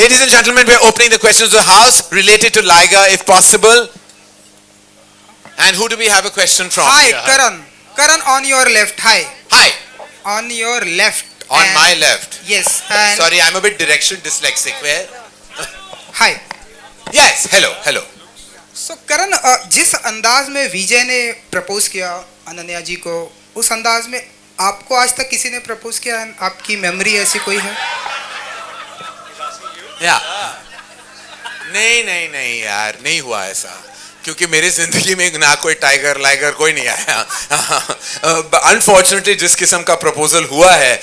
Ladies and gentlemen, we're opening the questions of the house related to Liger, if possible. And who do we have a question from? Hi, Karan. Karan, on your left. Hi. Hi. On your left. On my left. Yes. And Sorry, I'm a bit direction dyslexic. Where? Hi. Yes. Hello. Hello. So Karan, जिस अंदाज में विजय ने propose किया अनन्या जी को, उस अंदाज में आपको आज तक किसी ने प्रपोज किया? आपकी मेमोरी ऐसी कोई है? या नहीं यार, नहीं हुआ ऐसा, क्योंकि मेरे जिंदगी में ना कोई टाइगर लाइगर कोई नहीं आया. अनफॉर्चुनेटली जिस किस्म का प्रपोजल हुआ है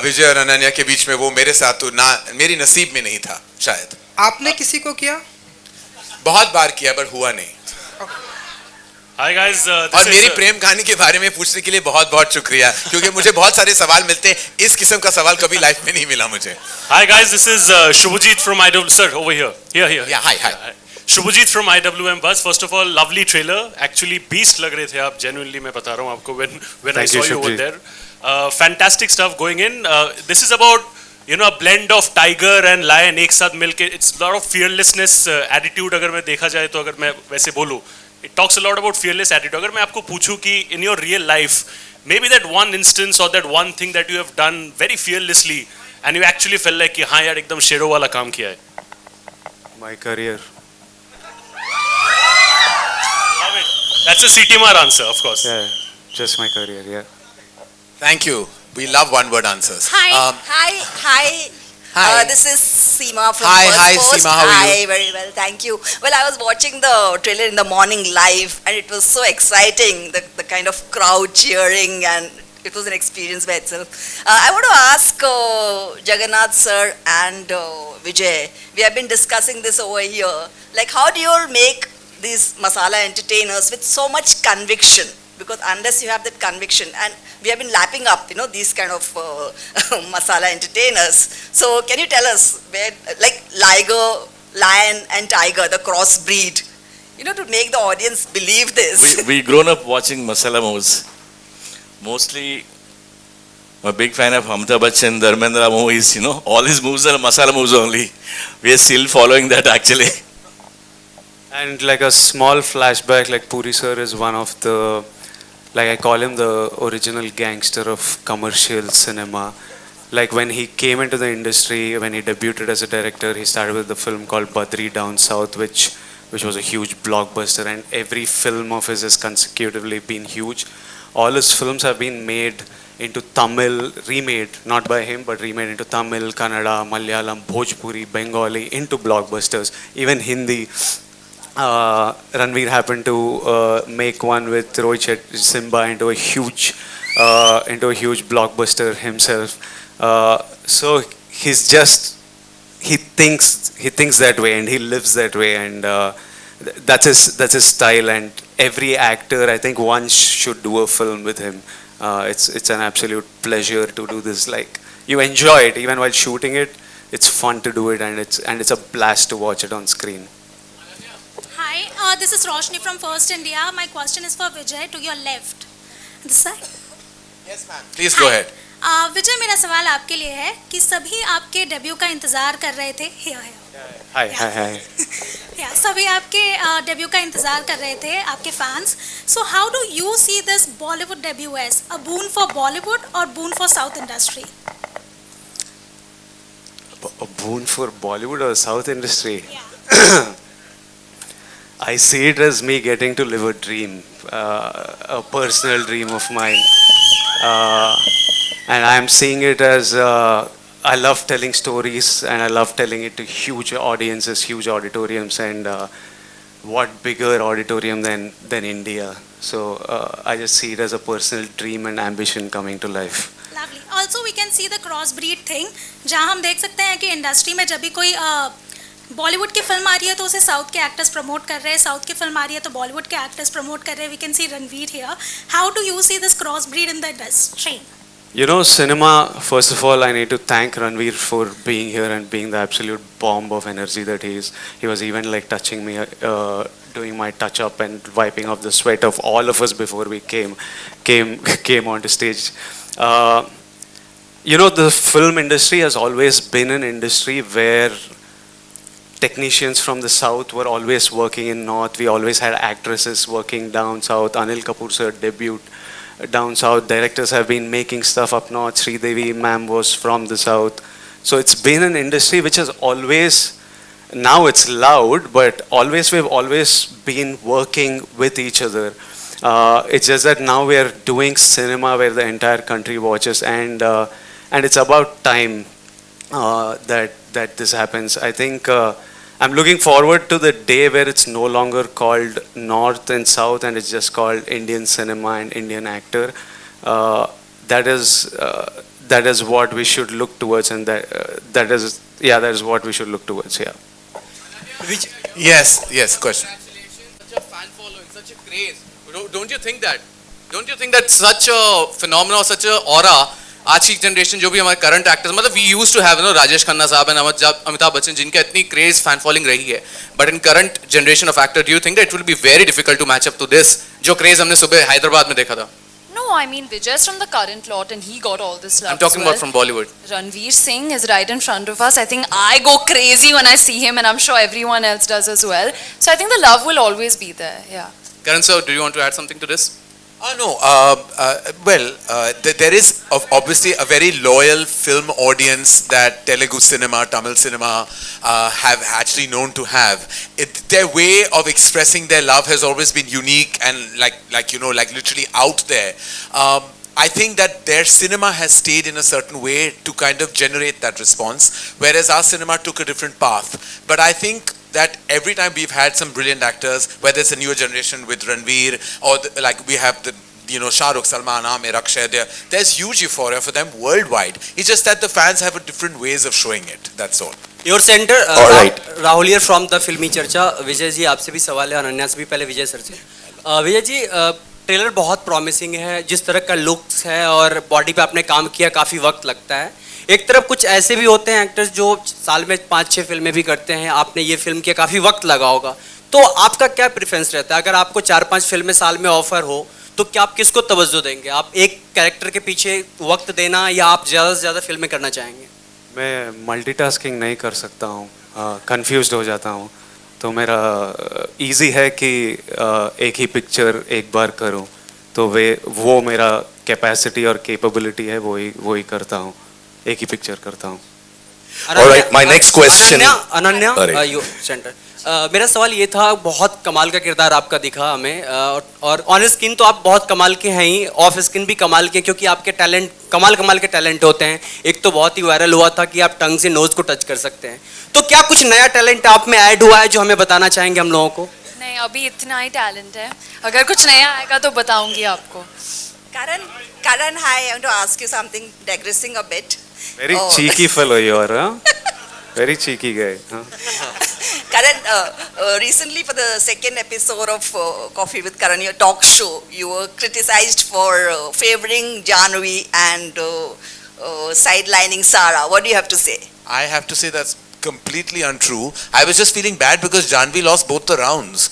विजय और अनन्या के बीच में, वो मेरे साथ तो ना, मेरी नसीब में नहीं था शायद. आपने किसी को किया? बहुत बार किया बट हुआ नहीं. Hi guys, और मेरी प्रेम कहानी के बारे में पूछने के लिए बहुत बहुत शुक्रिया, क्योंकि मुझे बहुत सारे सवाल मिलते हैं, इस किस्म का सवाल कभी लाइफ में नहीं मिला मुझे. Hi guys, this is Shubhajit from IW. Sir, over here. Here. Yeah, hi. Shubhajit from IWM Buzz. First of all, lovely trailer. Actually, beast लग रहे थे आप. Genuinely मैं बता रहा हूँ आपको when I saw you over there. Fantastic stuff going in. This is about a blend of tiger and lion एक साथ मिलके. It's a lot of fearlessness attitude. अगर मैं देखा जाए तो, अगर मैं वैसे बोलूँ, it talks a lot about fearless attitude. अगर मैं आपको पूछूं कि in your real life, maybe that one instance or that one thing that you have done very fearlessly and you actually felt like कि हाँ यार एकदम शेरों वाला काम किया है. My career. Love it. That's a CTMR answer, of course. Yeah, just my career. Yeah. Thank you. We love one-word answers. Hi. Hi. This is Seema from Hi, First Post. Seema, how are you? Hi, very well, thank you. Well, I was watching the trailer in the morning live and it was so exciting, the kind of crowd cheering, and it was an experience by itself. I want to ask Jagganadh sir and Vijay, we have been discussing this over here, like how do you all make these masala entertainers with so much conviction? Because unless you have that conviction, and we have been lapping up, these kind of masala entertainers. So can you tell us where, like lion and tiger, the crossbreed, to make the audience believe this? We grown up watching masala movies. Mostly, I'm a big fan of Amitabh Bachchan, Dharmendra movies. All his movies are masala movies only. We are still following that actually. And like a small flashback, like Puri sir is one of the, like I call him the original gangster of commercial cinema. Like when he came into the industry, when he debuted as a director, he started with the film called Badri Down South, which was a huge blockbuster, and every film of his has consecutively been huge. All his films have been made into Tamil, remade, not by him, but remade into Tamil, Kannada, Malayalam, Bhojpuri, Bengali, into blockbusters, even Hindi. Ranveer happened to make one with Rohit Simba into a huge blockbuster himself. So he's just, he thinks that way and he lives that way, and that's his style. And every actor, I think, once should do a film with him. It's an absolute pleasure to do this. Like, you enjoy it even while shooting it. It's fun to do it, and it's a blast to watch it on screen. Hi, this is Roshni from First India. My question is for Vijay, to your left. This side? Yes, ma'am. Please go ahead. विजय, मेरा सवाल आपके लिए है कि सभी आपके debut का इंतजार कर रहे थे. Hi. सभी आपके डेब्यू का इंतजार कर रहे थे, आपके fans. So how do you see this Bollywood debut as a boon for Bollywood or boon for South industry? A boon for Bollywood or South industry? Yeah. I see it as me getting to live a dream, a personal dream of mine. And I'm seeing it as, I love telling stories, and I love telling it to huge audiences, huge auditoriums, and what bigger auditorium than India. So I just see it as a personal dream and ambition coming to life. Lovely. Also we can see the crossbreed thing, जहाँ हम देख सकते हैं कि industry में जब भी कोई बॉलीवुड की फिल्म आ रही है तो उसे साउथ के एक्टर्स प्रमोट कर रहे हैं, साउथ की फिल्म आ रही है तो बॉलीवुड के एक्टर्स प्रमोट कर रहे हैं. We can see Ranveer here. How do you see this cross breed in the industry? Cinema, first of all, I need to thank Ranveer for being here and being the absolute bomb of energy that he is. He was even like touching me, doing my touch up and wiping off the sweat of all of us before we came onto stage. The film industry has always been an industry where technicians from the south were always working in north. We always had actresses working down south. Anil Kapoor sir debut down south. Directors have been making stuff up north. Sridevi ma'am was from the south. So it's been an industry which has always, now it's loud, but we've always been working with each other. It's just that now we are doing cinema where the entire country watches, and it's about time that this happens. I think I'm looking forward to the day where it's no longer called North and South, and it's just called Indian cinema and Indian actor. That is what we should look towards, and that is what we should look towards. Yeah. Yes, question. Congratulations, such a fan following, such a craze. Don't you think that? Don't you think that such a phenomenon, such a aura, आज की generation जो भी हमारे current actors, मतलब we used to have Rajesh Khanna साहब and Amitabh Bachchan, जिनका इतनी craze fan following रही है, but in current generation of actor, do you think that it will be very difficult to match up to this जो क्रेज हमने सुबह हैदराबाद में देखा था? No, I mean Vijay's from the current lot and he got all this love. I'm talking about from Bollywood. Ranveer Singh is right in front of us. I think I go crazy when I see him, and I'm sure everyone else does as well. So I think the love will always be there. Yeah. Karan sir, do you want to add something to this? No. There is obviously a very loyal film audience that Telugu cinema, Tamil cinema have actually known to have. Their way of expressing their love has always been unique and like literally out there. I think that their cinema has stayed in a certain way to kind of generate that response, whereas our cinema took a different path. But I think that every time we've had some brilliant actors, whether it's a newer generation with Ranveer or like we have the Shah Rukh, Salman, Aamir, Akshay, there's huge euphoria for them worldwide. It's just that the fans have a different ways of showing it. That's all. Your center, right. Rahul here from the Filmi Charcha. Vijay ji आपसे भी सवाल है, अनन्या से भी, पहले विजय sir से. Vijay ji, trailer बहुत promising है, जिस तरह का लुक्स है और बॉडी पे आपने काम किया, काफ़ी वक्त लगता है. एक तरफ कुछ ऐसे भी होते हैं एक्टर्स जो साल में 5-6 फिल्में भी करते हैं, आपने ये फिल्म किया, काफ़ी वक्त लगा होगा, तो आपका क्या प्रेफरेंस रहता है? अगर आपको 4-5 फिल्में साल में ऑफर हो तो क्या आप किसको तवज्जो देंगे? आप एक कैरेक्टर के पीछे वक्त देना या आप ज़्यादा से ज़्यादा फिल्में करना चाहेंगे? मैं मल्टीटास्किंग नहीं कर सकता हूँ, कंफ्यूज्ड हो जाता हूँ, तो मेरा इजी है कि एक ही पिक्चर एक बार करूँ, तो वो मेरा कैपेसिटी और कैपेबिलिटी है, वो ही करता हूँ, एक ही पिक्चर करता हूँ. Alright, my next question. Ananya, you centre. मेरा सवाल ये था, बहुत कमाल का किरदार आपका दिखा हमें, और ऑन स्क्रीन तो आप बहुत कमाल के हैं ही, ऑफ स्क्रीन भी कमाल के, क्योंकि आपके टैलेंट कमाल के टैलेंट होते हैं. एक तो बहुत ही वायरल हुआ था कि आप टंग से नोज को टच कर सकते हैं, तो क्या कुछ नया टैलेंट आप में ऐड हुआ है जो हमें बताना चाहेंगे हम लोगों को? नहीं, अभी इतना ही टैलेंट है, अगर कुछ नया आएगा तो बताऊंगी आपको. Karan, hi, I want to ask you something, digressing a bit. Very cheeky fellow you are, huh? Very cheeky guy. Huh? Karan, recently for the second episode of Coffee with Karan, your talk show, you were criticized for favoring Janvi and sidelining Sara. What do you have to say? I have to say that's completely untrue. I was just feeling bad because Janvi lost both the rounds.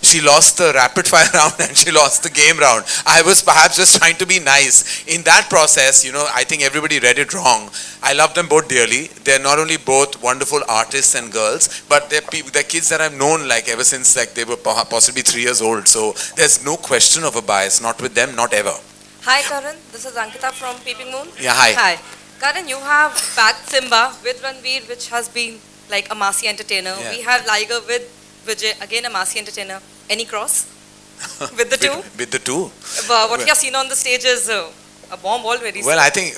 She lost the rapid fire round and she lost the game round. I was perhaps just trying to be nice. In that process, I think everybody read it wrong. I love them both dearly. They're not only both wonderful artists and girls, but they're kids that I've known like ever since like they were possibly 3 years old. So there's no question of a bias, not with them, not ever. Hi Karan, this is Ankita from Peeping Moon. Yeah, hi. Hi. Karan, you have backed Simba with Ranveer, which has been like a massy entertainer. Yeah. We have Liger with Vijay, again a massy entertainer. Any cross with the two? With the two? What we have seen on the stage is a bomb already. Well, I think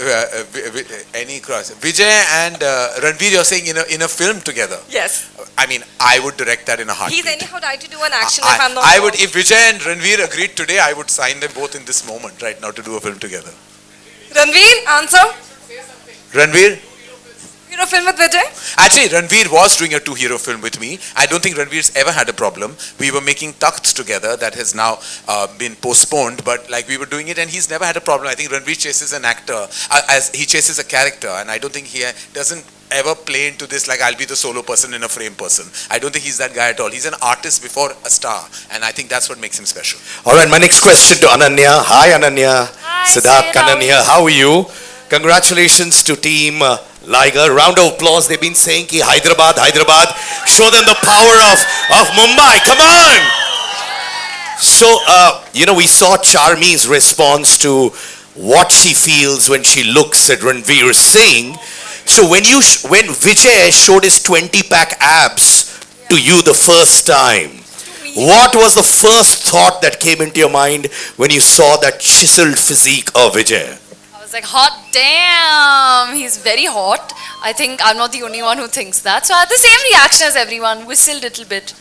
any cross. Vijay and Ranveer, you're saying in a film together? Yes. I mean, I would direct that in a heartbeat. He's anyhow tried to do an action if I'm not I wrong. would, if Vijay and Ranveer agreed today, I would sign them both in this moment right now to do a film together. Ranveer, answer. Ranveer? Hero film with Vijay? Actually, Ranveer was doing a 2-hero film with me. I don't think Ranveer's ever had a problem. We were making Takhts together, that has now been postponed, but like we were doing it and he's never had a problem. I think Ranveer chases an actor, as he chases a character, and I don't think he doesn't ever play into this like I'll be the solo person in a frame person. I don't think he's that guy at all. He's an artist before a star, and I think that's what makes him special. Alright, my next question to Ananya. Hi Ananya. Hi, Siddharth Sir, Kanan here. How are you? Congratulations to team Like a round of applause. They've been saying ki Hyderabad, Hyderabad. Show them the power of Mumbai. Come on. So, we saw Charmee's response to what she feels when she looks at Ranveer Singh. So when Vijay showed his 20-pack abs to you the first time, what was the first thought that came into your mind when you saw that chiseled physique of Vijay? I was like, hot damn, he's very hot. I think I'm not the only one who thinks that. So I had the same reaction as everyone, whistled a little bit.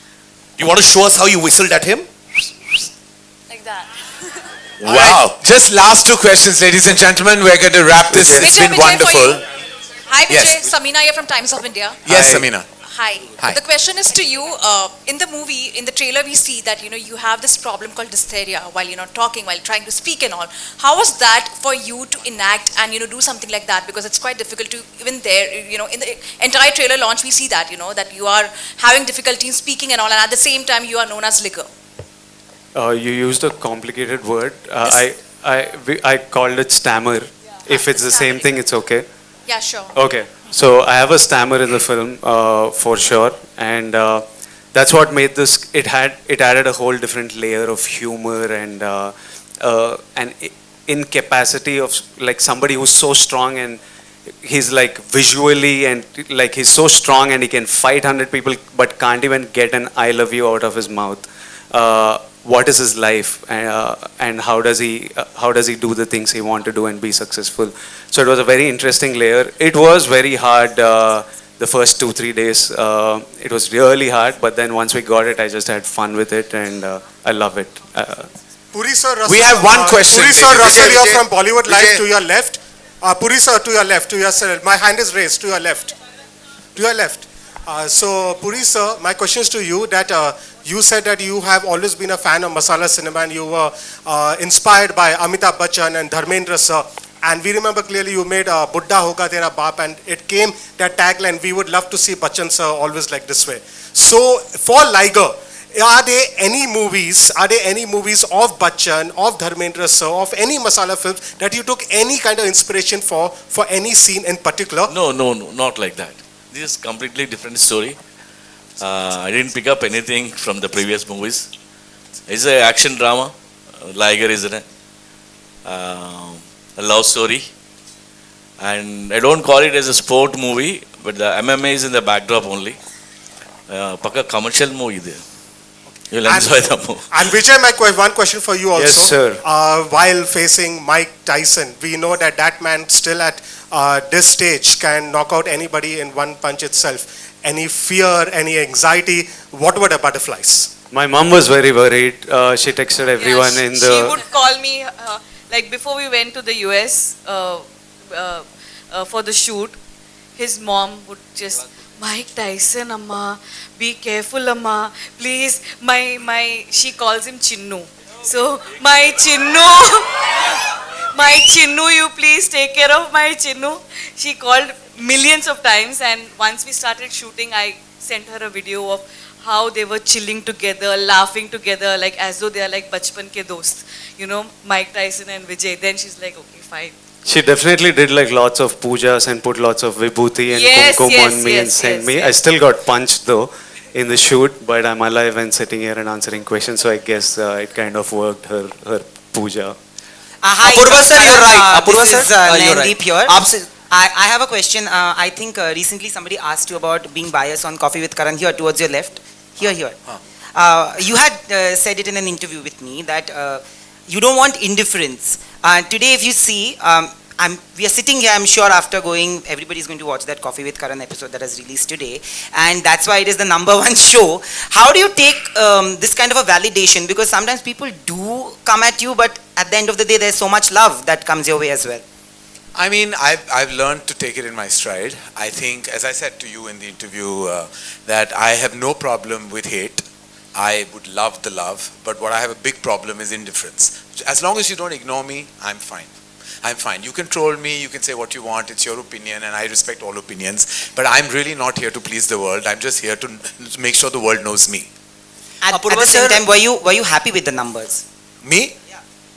You want to show us how you whistled at him? Like that. Wow. Alright, just last two questions, ladies and gentlemen. We're going to wrap this. It's been wonderful. Hi Vijay, Yes. Samina here from Times of India. Yes, Hi. Samina. Hi. Hi. The question is to you. In the movie, in the trailer, we see that you have this problem called dysphagia while talking, while trying to speak and all. How was that for you to enact and do something like that? Because it's quite difficult to even there. In the entire trailer launch, we see that that you are having difficulty in speaking and all, and at the same time, you are known as liquor. You used a complicated word. I called it stammer. If it's the same thing, it's okay. Yeah, sure. Okay. So I have a stammer in the film for sure, and that's what made this. It added a whole different layer of humor and an incapacity of like somebody who's so strong and he's like visually and like he's so strong and he can fight 100 people but can't even get an "I love you" out of his mouth. What is his life and how does he do the things he wants to do and be successful? So it was a very interesting layer. It was very hard the first 2-3 days. It was really hard, but then once we got it, I just had fun with it and I love it. Puri sir, Russell, We have one question. Puri sir, Vijay, Russell, you're Vijay, from Bollywood Live. Vijay. To your left. Puri sir, to your left, to your sir. My hand is raised. To your left. To your left. So Puri sir, my question is to you that you said that you have always been a fan of masala cinema and you were inspired by Amitabh Bachchan and Dharmendra sir. And we remember clearly you made Buddha Hoga Tera Baap, and it came that tagline, we would love to see Bachchan sir always like this way. So for Liger, are there any movies of Bachchan, of Dharmendra sir, of any masala films that you took any kind of inspiration for any scene in particular? No, not like that. This is completely different story. I didn't pick up anything from the previous movies. It's an action drama. Liger is in it. A love story. And I don't call it as a sport movie, but the MMA is in the backdrop only. Pakka commercial movie there. You'll enjoy the movie. And Vijay, one question for you also. Yes, sir. While facing Mike Tyson, we know that man still at this stage can knock out anybody in one punch itself. Any fear, any anxiety? What were the butterflies? My mom was very worried. She texted everyone in the. She would call me like before we went to the US for the shoot. His mom would just, Mike Tyson, Amma, be careful, Amma, please. She calls him Chinnu. So my Chinnu, you please take care of my Chinnu. She called millions of times, and once we started shooting, I sent her a video of how they were chilling together, laughing together, like as though they are like bachpan ke dost. Mike Tyson and Vijay. Then she's like, okay, fine. She definitely did like lots of pujas and put lots of vibhuti and kumkum on me and sent me. I still got punched though in the shoot, but I'm alive and sitting here and answering questions, so I guess it kind of worked her puja. Hi, Apurva sir, you're right. Apurva this is sir, you're Nandeep right. here. I have a question. I think recently somebody asked you about being biased on Coffee with Karan. Here, towards your left. Here. You had said it in an interview with me that you don't want indifference. Today, if you see, we are sitting here, I'm sure after going, everybody's going to watch that Coffee with Karan episode that has released today. And that's why it is the #1 show. How do you take this kind of a validation? Because sometimes people do come at you, but at the end of the day, there's so much love that comes your way as well. I mean, I've learned to take it in my stride. I think, as I said to you in the interview, that I have no problem with hate. I would love the love, but what I have a big problem is indifference. As long as you don't ignore me, I'm fine. I'm fine. You can troll me, you can say what you want, it's your opinion, and I respect all opinions, but I'm really not here to please the world. I'm just here to make sure the world knows me. At the same time, were you happy with the numbers? Me?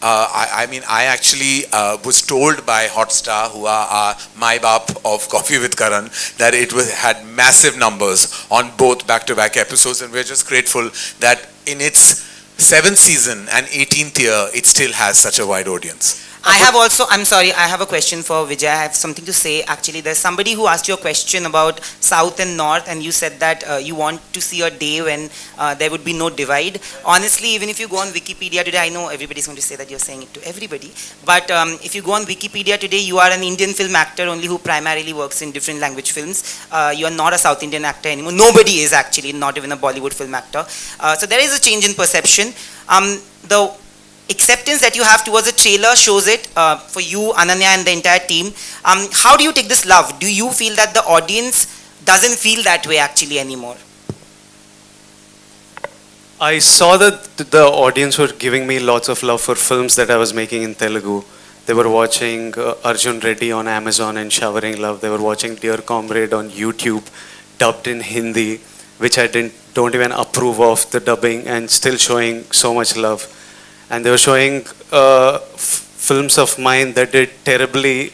I mean, I actually was told by Hotstar, who are my bap of Coffee with Karan, that it had massive numbers on both back-to-back episodes, and we're just grateful that in its 7th season and 18th year, it still has such a wide audience. I have also, I'm sorry, I have a question for Vijay. I have something to say. Actually, there's somebody who asked you a question about South and North, and you said that you want to see a day when there would be no divide. Honestly, even if you go on Wikipedia today, I know everybody's going to say that you're saying it to everybody, but if you go on Wikipedia today, you are an Indian film actor only who primarily works in different language films. You are not a South Indian actor anymore. Nobody is actually, not even a Bollywood film actor. So there is a change in perception. The acceptance that you have towards a trailer shows it for you, Ananya, and the entire team. How do you take this love? Do you feel that the audience doesn't feel that way actually anymore? I saw that the audience were giving me lots of love for films that I was making in Telugu. They were watching Arjun Reddy on Amazon and showering love. They were watching Dear Comrade on YouTube, dubbed in Hindi, which I don't even approve of the dubbing, and still showing so much love. And they were showing films of mine that did terribly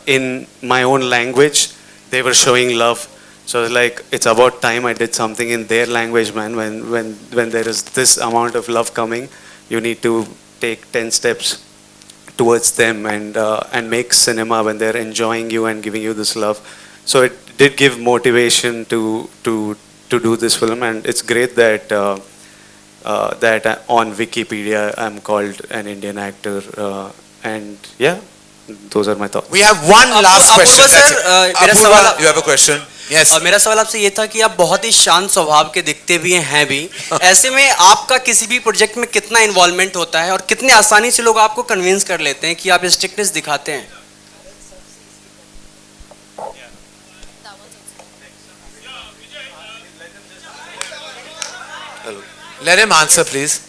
in my own language. They were showing love. So like, it's about time I did something in their language, man. When there is this amount of love coming, you need to take 10 steps towards them and make cinema when they're enjoying you and giving you this love. So it did give motivation to do this film, and it's great that that on Wikipedia I'm called an Indian actor, and yeah, those are my thoughts. We have one last question. Apurva, you have a question? Yes. मेरा सवाल आपसे ये था कि आप बहुत ही शांत स्वभाव के दिखते भी हैं भी, ऐसे में आपका किसी भी प्रोजेक्ट में कितना इन्वॉल्वमेंट होता है और कितने आसानी से लोग आपको कन्विंस कर लेते हैं कि आप स्ट्रिक्टनेस दिखाते हैं? Let him answer, please.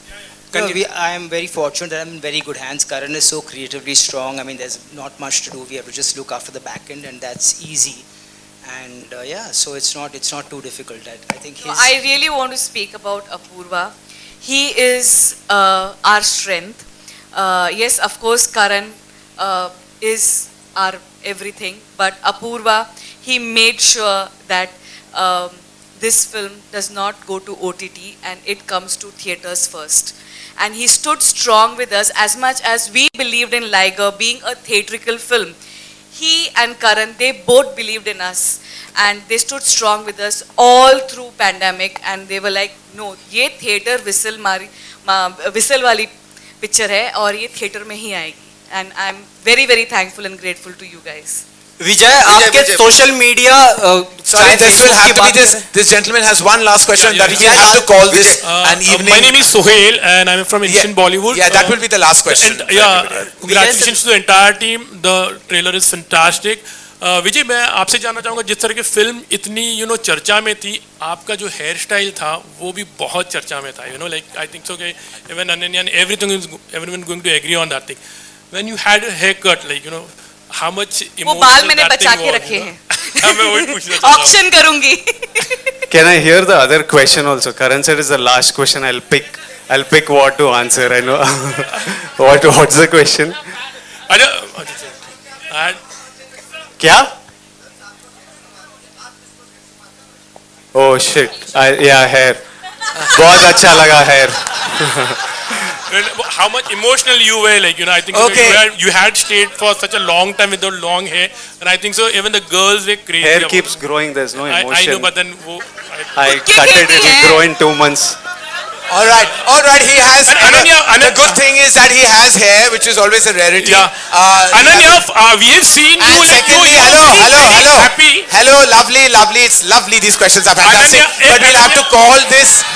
No, I am very fortunate that I'm in very good hands. Karan is so creatively strong. I mean, there's not much to do. We have to just look after the back end, and that's easy. And yeah, so it's not too difficult. I think his... I really want to speak about Apurva. He is our strength. Yes, of course, Karan is our everything. But Apurva, he made sure that this film does not go to OTT and it comes to theatres first. And he stood strong with us as much as we believed in Liger being a theatrical film. He and Karan, they both believed in us and they stood strong with us all through pandemic, and they were like, no, ये theatre whistle वाली picture है और ये theatre में ही आएगी. And I'm very, very thankful and grateful to you guys. Vijay, आपके social media Sorry, this will have to be this gentleman has one last question that he has to call this an evening. My name is Sohail and I'm from Indian Bollywood. Yeah, that will be the last question. Congratulations to the entire team. The trailer is fantastic. विजय, मैं आपसे जानना चाहूँगा, जिस तरह की film इतनी चर्चा में थी, आपका जो हेयर स्टाइल था वो भी बहुत चर्चा में था. Like I think so, even Ananya and everyone going to agree on that thing. When you had a haircut, like how much emotional वो बाल मैंने बचा के रखे हैं. मैं वही पूछना चाहता हूँ. Auction करूँगी. Can I hear the other question also? Karan said it's the last question. I'll pick what to answer. I know. What's the question? क्या? Oh shit! Yeah, hair. बहुत अच्छा लगा hair. How much emotional you were, like I think you had stayed for such a long time with the long hair, and I think so even the girls were crazy. Hair keeps growing. There's no emotion. I know, but then I cut it. It will grow in 2 months. All right. He has. The good thing is that he has hair, which is always a rarity. Yeah. Ananya, we have seen you. And secondly, hello. Happy. Hello, lovely. It's lovely. These questions are fantastic. But we'll have to call this.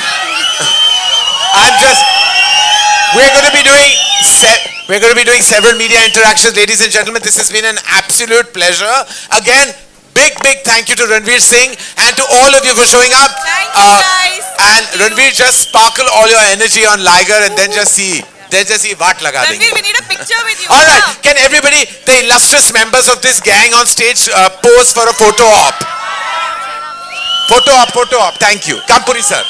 We're going to be doing several media interactions, ladies and gentlemen. This has been an absolute pleasure. Again, big thank you to Ranveer Singh and to all of you for showing up. Thank you guys. And Ranveer, just sparkle all your energy on Liger and then just see what laga denge. Ranveer, we need a picture with you. All right, can everybody, the illustrious members of this gang on stage, pose for a photo op? Photo op. Thank you. Kaur Puri sir.